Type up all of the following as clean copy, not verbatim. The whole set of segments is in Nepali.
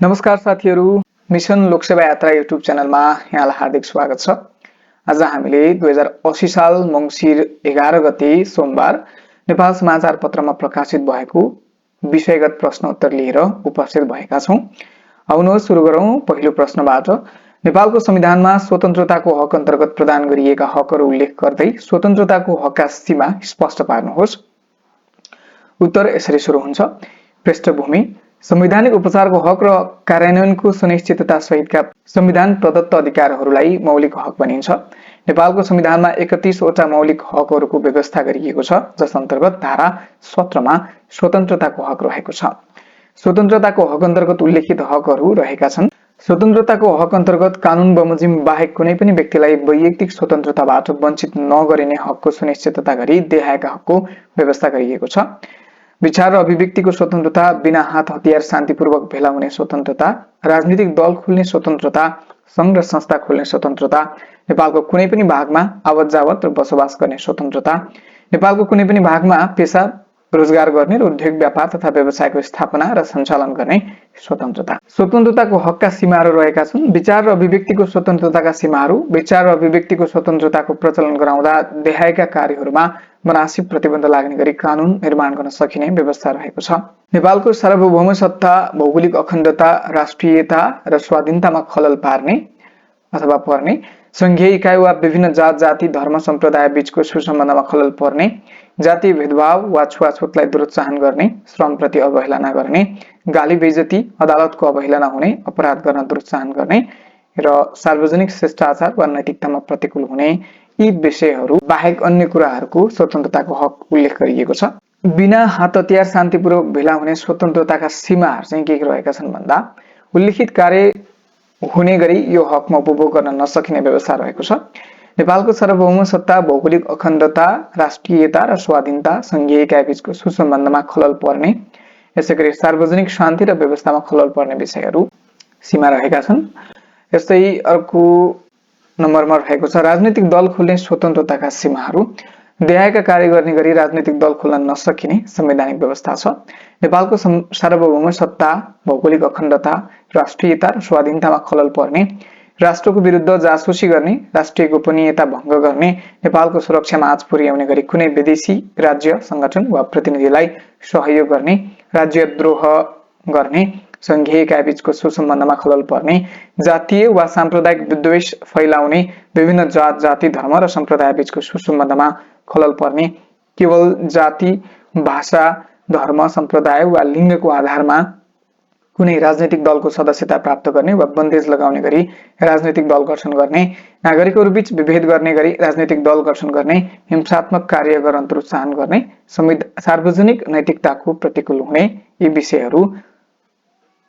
नमस्कार साथीहरू, मिशन लोकसेवा यात्रा युट्युब च्यानलमा यहाँलाई हार्दिक स्वागत छ। आज हामीले 2080 साल मङ्सिर 11 गते सोमबार नेपाल समाचार पत्रमा प्रकाशित भएको विषयगत प्रश्न उत्तर लिएर उपस्थित भएका छौं। आउनुहोस् सुरु गरौं पहिलो प्रश्नबाट। नेपालको संविधानमा स्वतन्त्रताको हक अन्तर्गत प्रदान गरिएका हकहरू उल्लेख गर्दै स्वतन्त्रताको हकका सीमा स्पष्ट पार्नुहोस्। उत्तर यसरी सुरु हुन्छ। पृष्ठभूमि: संवैधानिक उपचारको हक र कार्यान्वयनको सुनिश्चितता सहितका संविधान प्रदत्त अधिकारहरूलाई मौलिक हक भनिन्छ। नेपालको संविधानमा 31 वटा मौलिक हकहरूको व्यवस्था गरिएको छ, जस अन्तर्गत धारा 17 मा स्वतन्त्रताको हक रहेको छ। स्वतन्त्रताको हक अन्तर्गत उल्लेखित हकहरू रहेका छन्। स्वतन्त्रताको हक अन्तर्गत कानून बमोजिम बाहेक कुनै पनि व्यक्तिलाई वैयक्तिक स्वतन्त्रताबाट वञ्चित नगरिने हकको सुनिश्चितता गरी देहायका हकको व्यवस्था गरिएको छ। विचार र अभिव्यक्तिको स्वतन्त्रता, बिना हात हतियार शान्तिपूर्वक भेला हुने स्वतन्त्रता, राजनीतिक दल खोल्ने स्वतन्त्रता, संघ र संस्था खोल्ने स्वतन्त्रता, नेपालको कुनै पनि भागमा आवत जावत र बसोबास गर्ने स्वतन्त्रता, नेपालको कुनै पनि भागमा पेशा रोजगार गर्ने र उद्योग व्यापार तथा व्यवसायको स्थापना र सञ्चालन गर्ने स्वतन्त्रता। स्वतन्त्रताको हकका सीमाहरू रहेका छन्। विचार र अभिव्यक्तिको स्वतन्त्रताका सीमाहरू: विचार र अभिव्यक्तिको स्वतन्त्रताको प्रचलन गराउँदा देहायका कार्यहरूमा मनासिब प्रतिबन्ध लाग्ने गरी कानून निर्माण गर्न सकिने व्यवस्था रहेको छ। नेपालको सार्वभौम सत्ता, भौगोलिक अखण्डता, राष्ट्रियता र स्वाधीनतामा खलल पार्ने अथवा पर्ने, संघीय इकाइ वा विभिन्न जात जाति धर्म सम्प्रदाय बीचको सुसम्बन्धमा खलल पर्ने, जातीय भेदभाव वा छुवाछुतलाई दुरोत्साहन गर्ने, श्रमप्रति अवहेलना गर्ने, गाली बेइज्जती, अदालतको अवहेलना हुने, अपराध गर्न दुरोत्साहन गर्ने र सार्वजनिक शिष्टाचार वा नैतिकतामा प्रतिकूल हुने, यी विषयहरू बाहेक अन्य कुराहरूको स्वतन्त्रताको हक उल्लेख गरिएको छ। बिना हात हतियार शान्तिपूर्वक भेला हुने स्वतन्त्रताका सीमाहरू चाहिँ के रहेका छन् भन्दा उल्लेखित कार्य हुने गरी यो हकमा उपभोग गर्न नसकिने व्यवस्था रहेको छ। नेपालको सार्वभौम सत्ता, भौगोलिक अखण्डता, राष्ट्रियता र स्वाधीनता, संघीय इकाइ बीचको सुसम्बन्धमा खलल पर्ने, यसैगरी सार्वजनिक शान्ति र व्यवस्थामा खलल पर्ने विषयहरू सीमा रहेका छन्। यस्तै अर्को नम्बरमा रहेको छ राजनीतिक दल खोल्ने स्वतन्त्रताका सीमाहरू। देहायका कार्य गर्ने गरी राजनीतिक दल खोल्न नसकिने संवैधानिक व्यवस्था छ। नेपालको सार्वभौम सत्ता, भौगोलिक अखण्डता, राष्ट्रियता र स्वाधीनतामा खलल पर्ने, राष्ट्रको विरुद्ध जासुसी गर्ने, राष्ट्रिय गोपनीयता भङ्ग गर्ने, नेपालको सुरक्षामा आँच पुर्याउने गरी कुनै विदेशी राज्य, संगठन वा प्रतिनिधिलाई सहयोग गर्ने, राज्यद्रोह गर्ने, संघीय इकाइ बीचको सुसम्बन्धमा खलल पर्ने, जातीय वा साम्प्रदायिक विद्वेष फैलाउने, विभिन्न जात जाति धर्म र सम्प्रदाय बीचको सुसम्बन्धमा खलल पर्ने, केवल जाति, भाषा, धर्म, सम्प्रदाय वा लिङ्गको आधारमा कुनै राजनीतिक दलको सदस्यता प्राप्त गर्ने वा बन्देज लगाउने गरी राजनीतिक दल गठन गर्ने, नागरिकहरू बीच विभेद गर्ने गरी राजनीतिक दल गठन गर्ने, हिंसात्मक कार्य गर्न प्रोत्साहन गर्ने, सार्वजनिक नैतिकताको प्रतिकूल हुने, यी विषयहरू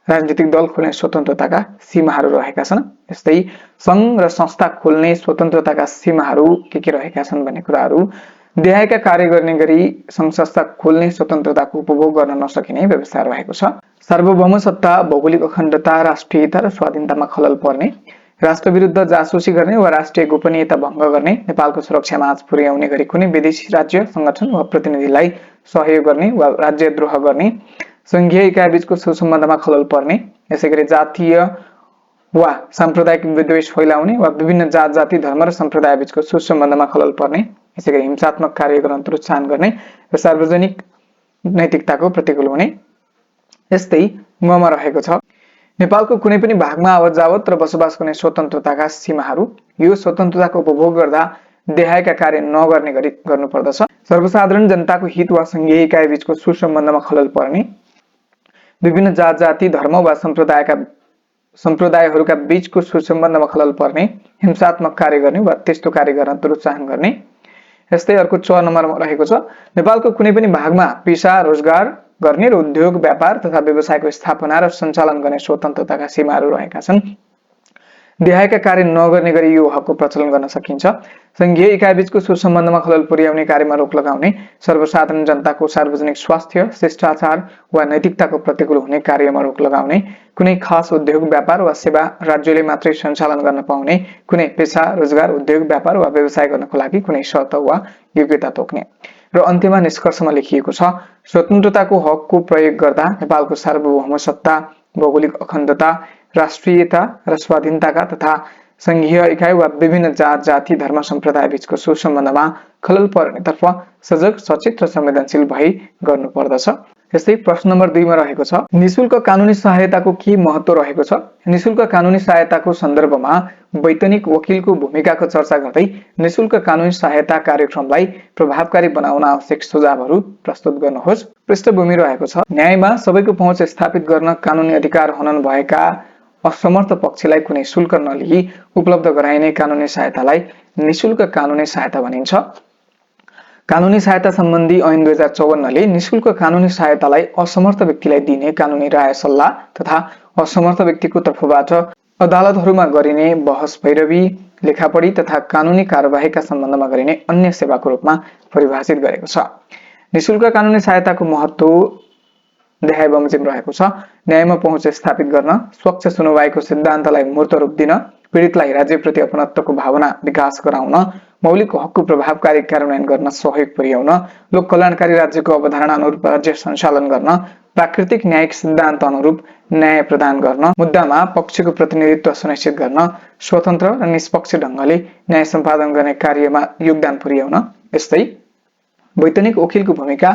राजनीतिक दल खोल्ने स्वतन्त्रताका सीमाहरू रहेका छन्। यस्तै संघ र संस्था खोल्ने स्वतन्त्रताका सीमाहरू के रहेका छन् भन्ने कुराहरू देहायका कार्य गर्ने गरी संघ संस्था खोल्ने स्वतन्त्रताको उपभोग गर्न नसकिने व्यवस्था रहेको छ। सार्वभौम सत्ता, भौगोलिक अखण्डता, राष्ट्रियता र स्वाधीनतामा खलल पर्ने, राष्ट्र विरुद्ध जासुसी गर्ने वा राष्ट्रिय गोपनीयता भङ्ग गर्ने, नेपालको सुरक्षामा आँच पुर्याउने गरी कुनै विदेशी राज्य, संगठन वा प्रतिनिधिलाई सहयोग गर्ने वा राज्यद्रोह गर्ने, संघीय इकाइ बीचको सुसम्बन्धमा खलल पर्ने, यसैगरी जातीय वा साम्प्रदायिक विद्वेष फैलाउने वा विभिन्न जात जाति धर्म र सम्प्रदाय बीचको सुसम्बन्धमा खलल पर्ने, यसैगरी हिंसात्मक कार्य गर्न प्रोत्साहन गर्ने र सार्वजनिक नैतिकताको प्रतिकूल हुने। यस्तै मा रहेको छ नेपालको कुनै पनि भागमा आवत जावत र बसोबास गर्ने स्वतन्त्रताका सीमाहरू। यो स्वतन्त्रताको उपभोग गर्दा देहायका कार्य नगर्ने गरी गर्नुपर्दछ। सर्वसाधारण जनताको हित वा संघीय इकाइ बीचको सुसम्बन्धमा खलल पर्ने, विभिन्न जात जाति धर्म वा सम्प्रदायहरूका बीचको सुसम्बन्धमा खलल पर्ने, हिंसात्मक कार्य गर्ने वा त्यस्तो कार्य गर्न प्रोत्साहन गर्ने। यस्तै अर्को 6 नम्बरमा रहेको छ नेपालको कुनै पनि भागमा पेशा रोजगार गर्ने र उद्योग व्यापार तथा व्यवसायको स्थापना र सञ्चालन गर्ने स्वतन्त्रताका सीमाहरू रहेका छन्। देहायका कार्य नगर्ने गरी यो हकको प्रचलन गर्न सकिन्छ। संघीय इकाइ बीचको सुसम्बन्धमा खलल पुर्याउने कार्यमा रोक लगाउने, सर्वसाधारण जनताको सार्वजनिक स्वास्थ्य, शिष्टाचार वा नैतिकताको प्रतिकूल हुने कार्यमा रोक लगाउने, कुनै खास उद्योग व्यापार वा सेवा राज्यले मात्रै सञ्चालन गर्न पाउने, कुनै पेशा रोजगार उद्योग व्यापार वा व्यवसाय गर्नको लागि कुनै शर्त वा योग्यता तोक्ने। र अन्त्यमा निष्कर्षमा लेखिएको छ स्वतन्त्रताको हकको प्रयोग गर्दा नेपालको सार्वभौम सत्ता, भौगोलिक अखण्डता, राष्ट्रियता र स्वाधीनताका तथा संघीय इकाइ वा विभिन्न जात जाति धर्म सम्प्रदाय बीचको सुसम्बन्धमा खलल पर्नेतर्फ सजग सचेत र संवेदनशील भई गर्नुपर्दछ। यस्तै प्रश्न नम्बर 2 मा रहेको छ निशुल्क कानुनी सहायताको के महत्त्व रहेको छ। निशुल्क कानुनी सहायताको सन्दर्भमा वैतनिक वकिलको भूमिकाको चर्चा गर्दै निशुल्क कानुनी सहायता कार्यक्रमलाई प्रभावकारी बनाउन आवश्यक सुझावहरू प्रस्तुत गर्नुहोस्। पृष्ठभूमि रहेको छ न्यायमा सबैको पहुँच स्थापित गर्न कानुनी अधिकार हुन भएका असमर्थ पक्षलाई कुनै शुल्क नलिई उपलब्ध गराइने कानुनी सहायतालाई निशुल्क कानुनी सहायता भनिन्छ। कानुनी सहायता सम्बन्धी ऐन 2054 ले निशुल्क कानुनी सहायतालाई असमर्थ व्यक्तिलाई दिने कानुनी राय सल्लाह तथा असमर्थ व्यक्तिको तर्फबाट अदालतहरूमा गरिने बहस पैरवी, लेखापढी तथा कानुनी कार्यवाहीका सम्बन्धमा गरिने अन्य सेवाको रूपमा परिभाषित गरेको छ। निशुल्क कानुनी सहायताको महत्त्व देखाइ बमोजिम रहेको छ। न्यायमा पहुँच स्थापित गर्न, स्वच्छ सुनवाईको सिद्धान्तलाई मूर्त रूप दिन, पीडितलाई राज्यप्रति अपनत्वको भावना विकास गराउन, मौलिक हकको प्रभावकारी कार्यान्वयन गर्न सहयोग पुर्याउन, लोक कल्याणकारी राज्यको अवधारणा अनुरूप राज्य सञ्चालन गर्न, प्राकृतिक न्यायिक सिद्धान्त अनुरूप न्याय प्रदान गर्न, मुद्दामा पक्षको प्रतिनिधित्व सुनिश्चित गर्न, स्वतन्त्र र निष्पक्ष ढङ्गले न्याय सम्पादन गर्ने कार्यमा योगदान पुर्याउन, यस्तै वैतनिक वकिलको भूमिका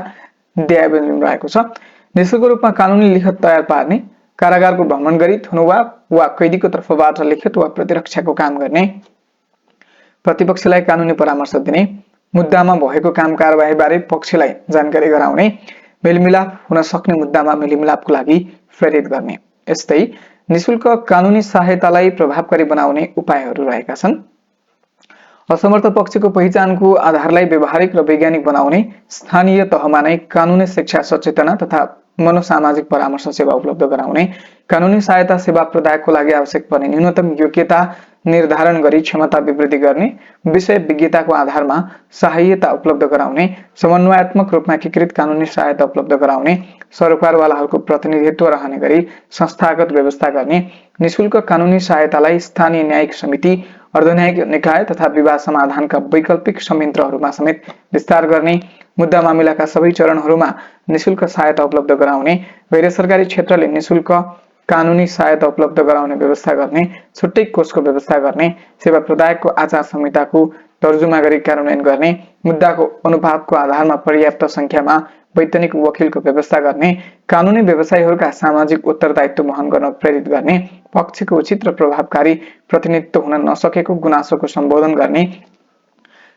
देखाइ बमोजिम रहेको छ। निशुल्क रूपमा कानुनी लिखत तयार पार्ने, कारागारको भ्रमण गरी थुनुवा वा कैदीको तर्फबाट लिखित वा प्रतिरक्षाको काम गर्ने, प्रतिपक्षलाई कानुनी परामर्श दिने, मुद्दामा भएको काम कारबाही बारे पक्षलाई जानकारी गराउने, मेलमिलाप हुन सक्ने मुद्दामा मेलमिलापको लागि प्रेरित गर्ने। यस्तै निशुल्क कानुनी सहायतालाई प्रभावकारी बनाउने उपायहरू रहेका छन्। असमर्थ पक्षको पहिचानको आधारलाई व्यावहारिक र वैज्ञानिक बनाउने, स्थानीय तहमा नै कानुनी शिक्षा सचेतना तथा मनोसामाजिक परामर्श सेवा उपलब्ध गराउने, कानुनी सहायता सेवा प्रदायकको लागि आवश्यक पर्ने न्यूनतम योग्यता निर्धारण गरी क्षमता वृद्धि गर्ने, विषय विज्ञताको आधारमा सहायता उपलब्ध गराउने, समन्वयात्मक रूपमा एकीकृत कानुनी सहायता उपलब्ध गराउने, सरकारवालाहरूको प्रतिनिधित्व रहने गरी संस्थागत व्यवस्था गर्ने, निशुल्क कानुनी सहायतालाई स्थानीय न्यायिक समिति, अर्धन्यायिक निकाय तथा विवाद समाधानका वैकल्पिक संयन्त्रहरूमा समेत विस्तार गर्ने, मुद्दा मामिलाका सबै चरणहरूमा निशुल्क सहायता उपलब्ध गराउने, गैर सरकारी क्षेत्रले निशुल्क कानुनी सहायता उपलब्ध गराउने व्यवस्था गर्ने, छुट्टै कोषको व्यवस्था गर्ने, सेवा प्रदायकको आचार संहिताको तर्जुमा गरी कार्यान्वयन गर्ने, मुद्दाको अनुपातको आधारमा पर्याप्त संख्यामा वैतनिक वकिलको व्यवस्था गर्ने, कानुनी व्यवसायीहरूका सामाजिक उत्तरदायित्व वहन गर्न प्रेरित गर्ने, पक्षको उचित र प्रभावकारी प्रतिनिधित्व हुन नसकेको गुनासोको सम्बोधन गर्ने,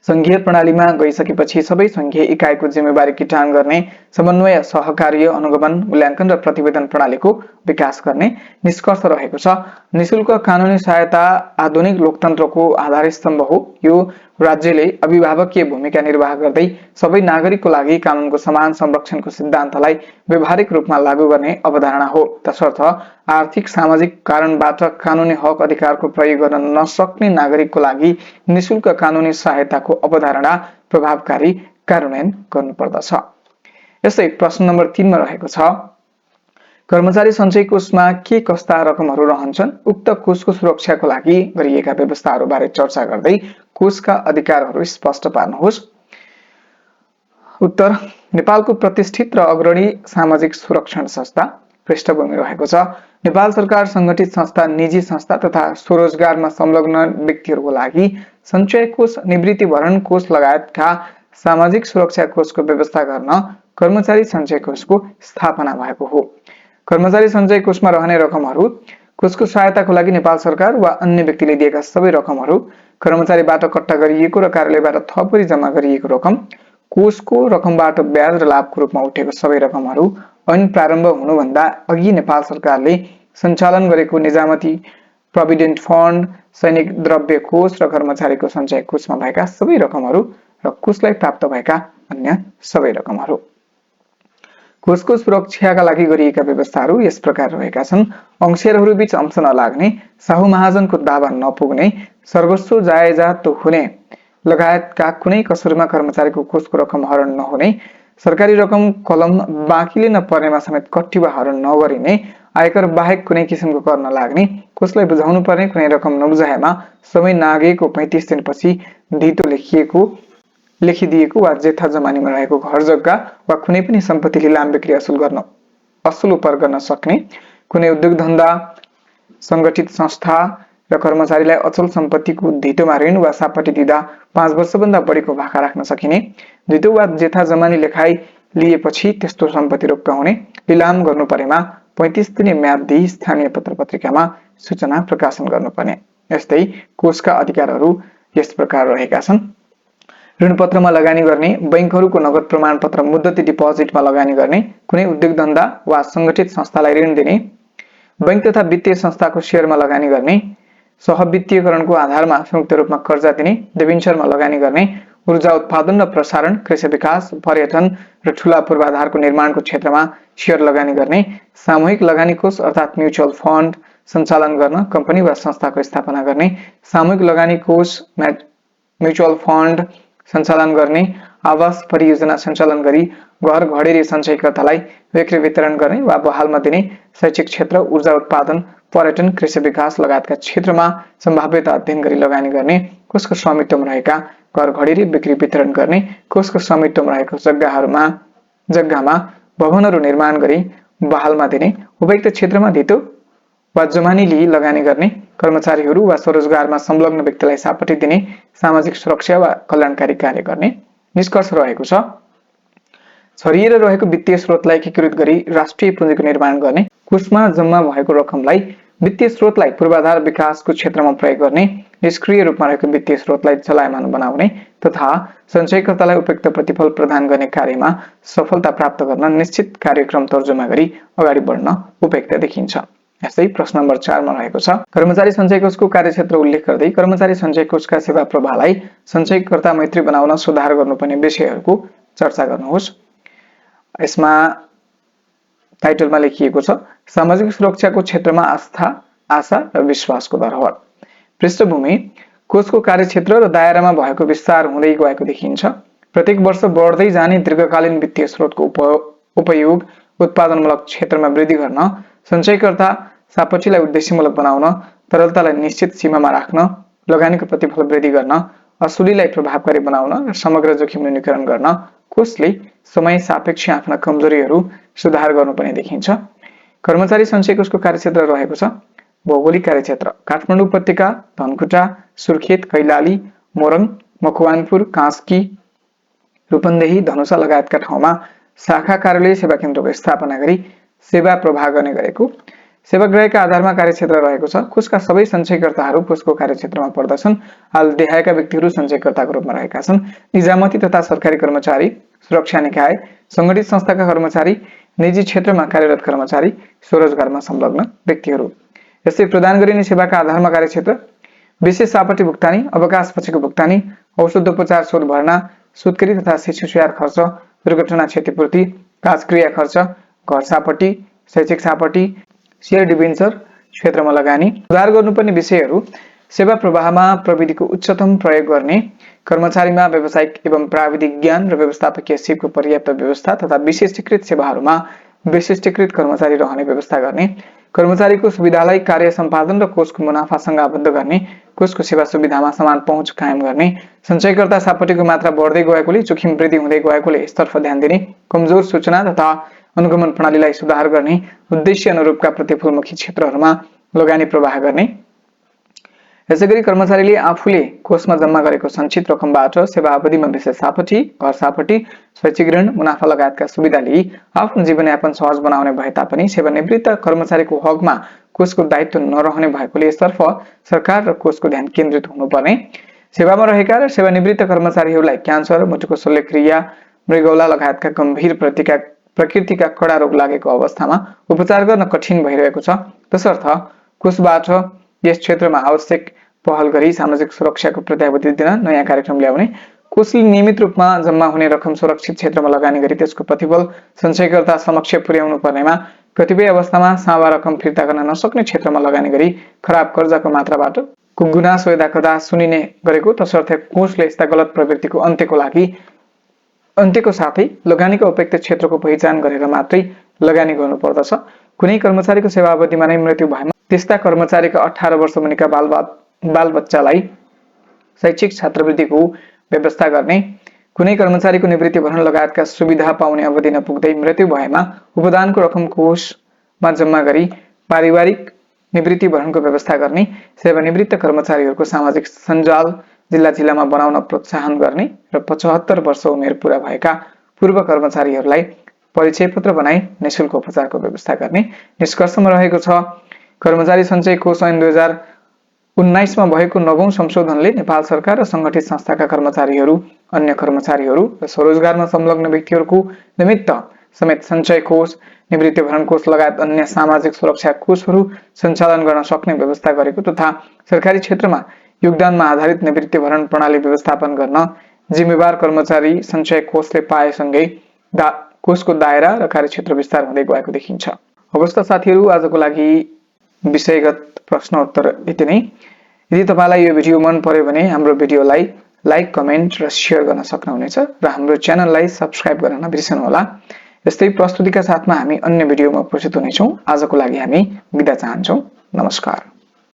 संघीय प्रणालीमा गइसकेपछि सबै संघीय इकाइको जिम्मेवारी किटान गर्ने, समन्वय, सहकार्य, अनुगमन, मूल्याङ्कन र प्रतिवेदन प्रणालीको विकास गर्ने निष्कर्ष रहेको छ। निशुल्क कानुनी सहायता आधुनिक लोकतन्त्रको आधारस्तम्भ हो। यो राज्यले अभिभावकीय भूमिका निर्वाह गर्दै सबै नागरिकको लागि कानुनको समान संरक्षणको सिद्धान्तलाई व्यावहारिक रूपमा लागू गर्ने अवधारणा हो। तसर्थ आर्थिक सामाजिक कारणबाट कानुनी हक अधिकारको प्रयोग गर्न नसक्ने नागरिकको लागि निशुल्क कानुनी सहायताको अवधारणा प्रभावकारी कार्यान्वयन गर्नुपर्दछ। यस्तै प्रश्न नम्बर 3 मा रहेको छ कर्मचारी सञ्चय कोषमा के कस्ता रकमहरू रहन्छन्? उक्त कोषको सुरक्षाको लागि गरिएका व्यवस्थाहरू बारे चर्चा गर्दै कोषका अधिकारहरू स्पष्ट पार्नुहोस्। उत्तर नेपालको प्रतिष्ठित र अग्रणी सामाजिक सुरक्षण संस्था। पृष्ठभूमि रहेको छ नेपाल सरकार संगठित संस्था, निजी संस्था तथा स्वरोजगारमा संलग्न व्यक्तिहरूको लागि सञ्चय कोष, निवृत्ति भरण कोष लगायतका सामाजिक सुरक्षा कोषको व्यवस्था गर्न कर्मचारी सञ्चय कोषको स्थापना भएको हो। कर्मचारी सञ्चय कोषमा रहने रकमहरू, कोषको सहायताको लागि नेपाल सरकार वा अन्य व्यक्तिले दिएका सबै रकमहरू, कर्मचारीबाट कट्टा गरिएको र कार्यालयबाट थपरी जम्मा गरिएको रकम, कोषको रकमबाट ब्याज र लाभको रूपमा उठेको सबै रकमहरू, ऐन प्रारम्भ हुनुभन्दा अघि नेपाल सरकारले सञ्चालन गरेको निजामती प्रोभिडेन्ट फन्ड, सैनिक द्रव्य कोष र कर्मचारीको सञ्चय कोषमा भएका सबै रकमहरू र कोषलाई प्राप्त भएका अन्य सबै रकमहरू। कोषको सुरक्षाका लागि गरिएका व्यवस्थाहरू यस प्रकार रहेका छन्। अंशेरहरू बीच अंश नलाग्ने, साहु महाजनको दावा नपुग्ने, सर्वस्व जायजात हुने लगायतका कुनै कसुरमा कर्मचारीको कोषको रकम हरण नहुने, सरकारी रकम कलम बाँकीले नपर्नेमा समेत कट्टी वा हरण नगरिने, आयकर बाहेक कुनै किसिमको कर नलाग्ने, कोषलाई बुझाउनु पर्ने कुनै रकम नबुझाएमा समय नागेको 35 दिनपछि धितो लेखिदिएको वा जेठा जमानीमा रहेको घर जग्गा वा कुनै पनि सम्पत्ति लिलाम बिक्री असुल उपर गर्न सक्ने, कुनै उद्योग धन्दा, संगठित संस्था र कर्मचारीलाई अचल सम्पत्तिको धितोमा ऋण वा सापटी दिँदा 5 वर्षभन्दा बढीको भाका राख्न सकिने, धितो वा जेठा जमानी लेखाइ लिएपछि त्यस्तो सम्पत्ति रोक्का हुने, लिलाम गर्नु परेमा 35 दिने म्याद दिई स्थानीय पत्रपत्रिकामा सूचना प्रकाशन गर्नुपर्ने। यस्तै कोषका अधिकारहरू यस प्रकार रहेका छन्। ऋणपत्रमा लगानी गर्ने, बैंकहरूको नगद प्रमाणपत्र मुद्दती डिपोजिटमा लगानी गर्ने, कुनै उद्योग धन्दा वा संगठित संस्थालाई ऋण दिने, बैंक तथा वित्तीय संस्थाको शेयरमा लगानी गर्ने, सहवित्तीयकरणको आधारमा संयुक्त रूपमा कर्जा दिने, डिबेन्चरमा लगानी गर्ने, ऊर्जा उत्पादन र प्रसारण, कृषि विकास, पर्यटन र ठूला पूर्वाधारको निर्माणको क्षेत्रमा शेयर लगानी गर्ने, सामूहिक लगानी कोष अर्थात् म्युचुअल फन्ड सञ्चालन गर्न कम्पनी वा संस्थाको स्थापना गर्ने, सामूहिक लगानी कोष म्युचुअल फन्ड सञ्चालन गर्ने, आवास परियोजना सञ्चालन गरी घर घडेरी सञ्चयकर्तालाई बिक्री वितरण गर्ने वा बहालमा दिने, शैक्षिक क्षेत्र, ऊर्जा उत्पादन, पर्यटन, कृषि विकास लगायतका क्षेत्रमा सम्भाव्यता अध्ययन गरी लगानी गर्ने, कोषको स्वामित्वमा रहेका घर घडेरी बिक्री वितरण गर्ने, कोषको स्वामित्वमा रहेको जग्गामा भवनहरू निर्माण गरी बहालमा दिने, उपयुक्त क्षेत्रमा धितो वा जमानी लिई लगानी गर्ने, कर्मचारीहरू वा स्वरोजगारमा संलग्न व्यक्तिलाई सापटी दिने, सामाजिक सुरक्षा वा कल्याणकारी कार्य गर्ने। निष्कर्ष रहेको छ, छरिएर रहेको वित्तीय स्रोतलाई एकीकृत गरी राष्ट्रिय पुँजीको निर्माण गर्ने, कोषमा जम्मा भएको रकमलाई वित्तीय स्रोतलाई पूर्वाधार विकासको क्षेत्रमा प्रयोग गर्ने, निष्क्रिय रूपमा रहेको वित्तीय स्रोतलाई चलायमान बनाउने तथा सञ्चयकर्तालाई उपयुक्त प्रतिफल प्रदान गर्ने कार्यमा सफलता प्राप्त गर्न निश्चित कार्यक्रम तर्जुमा गरी अगाडि बढ्न उपयुक्त देखिन्छ। यस्तै प्रश्न नम्बर 4 मा रहेको छ, कर्मचारी सञ्चय कोषको कार्यक्षेत्र उल्लेख गर्दै कर्मचारी सञ्चय कोषका सेवा प्रवाहलाई सञ्चयकर्ता मैत्री बनाउन सुधार गर्नुपर्ने विषयहरूको चर्चा गर्नुहोस्। यसमा टाइटलमा लेखिएको छ, सामाजिक सुरक्षाको क्षेत्रमा आस्था, आशा र विश्वासको धरोहर। पृष्ठभूमि, कोषको कार्यक्षेत्र र दायरामा भएको विस्तार हुँदै गएको देखिन्छ। प्रत्येक वर्ष बढ्दै जाने दीर्घकालीन वित्तीय स्रोतको उपयोग उत्पादनमूलक क्षेत्रमा वृद्धि गर्न, सञ्चयकर्ता सापटीलाई उद्देश्यमूलक बनाउन, तरलतालाई निश्चित सीमामा राख्न, लगानीको प्रतिफल वृद्धि गर्न, असुलीलाई प्रभावकारी बनाउन र समग्र जोखिम न्यूनीकरण गर्न कोषले समय सापेक्ष आफ्ना कमजोरीहरू सुधार गर्नुपर्ने देखिन्छ। कर्मचारी सञ्चय कोषको कार्यक्षेत्र रहेको छ, भौगोलिक कार्यक्षेत्र काठमाडौँ उपत्यका, धनकुटा, सुर्खेत, कैलाली, मोरङ, मकवानपुर, कास्की, रूपन्देही, धनुषा लगायतका ठाउँमा शाखा कार्यालय सेवा केन्द्रको स्थापना गरी सेवा प्रवाह गर्ने गरेको। सेवाग्राहीका आधारमा कार्यक्षेत्र रहेको छ। कोषका सबै सञ्चयकर्ताहरू कोषको कार्यक्षेत्रमा पर्दछन्। हाल देहाएका व्यक्तिहरू सञ्चयकर्ताको रूपमा रहेका छन्। निजामती तथा सरकारी कर्मचारी, सुरक्षा निकाय, सङ्गठित संस्थाका कर्मचारी, निजी क्षेत्रमा कार्यरत कर्मचारी, स्वरोजगारमा संलग्न व्यक्तिहरू। यस्तै प्रदान गरिने सेवाका आधारमा कार्यक्षेत्र विशेष सापटी भुक्तानी, अवकाशपछिको भुक्तानी, औषधोपचार शोध भर्ना, सुत्केरी तथा शिशु स्याहार खर्च, दुर्घटना क्षतिपूर्ति, काजक्रिया खर्च, घर सापटी, शैक्षिक सापटी, शेयर डिबेन्चर क्षेत्रमा लगानी। सुधार गर्नुपर्ने विषयहरू, सेवा प्रवाहमा प्रविधिको उच्चतम प्रयोग गर्ने, कर्मचारीमा व्यावसायिक एवं प्राविधिक ज्ञान र व्यवस्थापकीय सिपको पर्याप्त व्यवस्था तथा विशिष्टीकृत सेवाहरूमा विशिष्टीकृत कर्मचारी रहने व्यवस्था गर्ने, कर्मचारीको सुविधालाई कार्य सम्पादन र कोषको मुनाफासँग आबद्ध गर्ने, कोषको सेवा सुविधामा समान पहुँच कायम गर्ने, सञ्चयकर्ता सापटीको मात्रा बढ्दै गएकोले जोखिम वृद्धि हुँदै गएकोले यसतर्फ ध्यान दिने, कमजोर सूचना तथा अनुगमन प्रणालीलाई सुधार गर्ने, उद्देश्य अनुरूपका प्रतिफलमुखी क्षेत्रहरूमा लगानी प्रवाह गर्ने। यसैगरी कर्मचारीले आफूले कोषमा जम्मा गरेको सञ्चित रकमबाट सेवा अवधिमा विशेष सापटी, घर सापटी, शैक्षिक ऋण, मुनाफा लगायतका सुविधा लिई आफ्नो जीवनयापन सहज बनाउने भए तापनि सेवानिवृत्त कर्मचारीको हकमा कोषको दायित्व नरहने भएकोले यसतर्फ सरकार र कोषको ध्यान केन्द्रित हुनुपर्ने। सेवामा रहेका र सेवानिवृत्त कर्मचारीहरूलाई क्यान्सर, मुटुको शल्यक्रिया, मृगौला लगायतका गम्भीर प्रकृतिका कडा रोग लागेको अवस्थामा उपचार गर्न कठिन भइरहेको छ। तसर्थ कोषबाट यस क्षेत्रमा आवश्यक पहल गरी सामाजिक सुरक्षाको प्रत्याभूति दिन नयाँ कार्यक्रम ल्याउने, कोषले नियमित रूपमा जम्मा हुने रकम सुरक्षित क्षेत्रमा लगानी गरी त्यसको प्रतिफल सञ्चयकर्ता समक्ष पुर्याउनु पर्नेमा कतिपय अवस्थामा सावा रकम फिर्ता गर्न नसक्ने क्षेत्रमा लगानी गरी खराब कर्जाको मात्राबाट गुनासो यदाकदा सुनिने गरेको। तसर्थ कोषले यस्ता गलत प्रवृत्तिको अन्त्यको साथै लगानीको उपयुक्त क्षेत्रको पहिचान गरेर मात्रै लगानी गर्नुपर्दछ। कुनै कर्मचारीको सेवा अवधिमा नै मृत्यु भएमा त्यस्ता कर्मचारीका 18 वर्ष मुनिका बालबच्चालाई शैक्षिक छात्रवृत्तिको व्यवस्था गर्ने, कुनै कर्मचारीको निवृत्ति भरण लगायतका सुविधा पाउने अवधि नपुग्दै मृत्यु भएमा उपदानको रकम कोषमा जम्मा गरी पारिवारिक निवृत्ति भरणको व्यवस्था गर्ने, सेवानिवृत्त कर्मचारीहरूको सामाजिक सञ्जाल जिल्ला-जिल्लामा बनाउन प्रोत्साहन गर्ने र 75 वर्ष उमेर पूरा भएका पूर्व कर्मचारीहरूलाई परिचय पत्र बनाई निःशुल्क उपचारको व्यवस्था गर्ने निष्कर्षमा रहेको छ। कर्मचारी सञ्चय कोष ऐन 2019 मा भएको 9औं संशोधनले नेपाल सरकार र संगठित संस्थाका कर्मचारीहरू, अन्य कर्मचारीहरू र स्वरोजगारमा संलग्न व्यक्तिहरूको निमित्त समेत सञ्चय कोष, निवृत्ति भरण कोष लगायत अन्य सामाजिक सुरक्षा कोषहरू सञ्चालन गर्न सक्ने व्यवस्था गरेको तथा सरकारी क्षेत्रमा योगदानमा आधारित निवृत्ति भरण प्रणाली व्यवस्थापन गर्न जिम्मेवार कर्मचारी सञ्चय कोषले पाएसँगै कोषको दायरा र कार्यक्षेत्र विस्तार हुँदै गएको देखिन्छ। अवस्था साथीहरू, आजको लागि विषयगत प्रश्न उत्तर यति नै। यदि तपाईलाई यो भिडियो मन पर्यो भने हाम्रो भिडियोलाई लाइक, कमेन्ट र शेयर गर्न सक्नुहुनेछ र हाम्रो च्यानललाई सब्स्क्राइब गर्न नबिर्सनुहोला। यस्तै प्रस्तुतिका साथमा हामी अन्य भिडियोमा उपस्थित हुनेछौँ। आजको लागि हामी बिदा चाहन्छौँ। नमस्कार।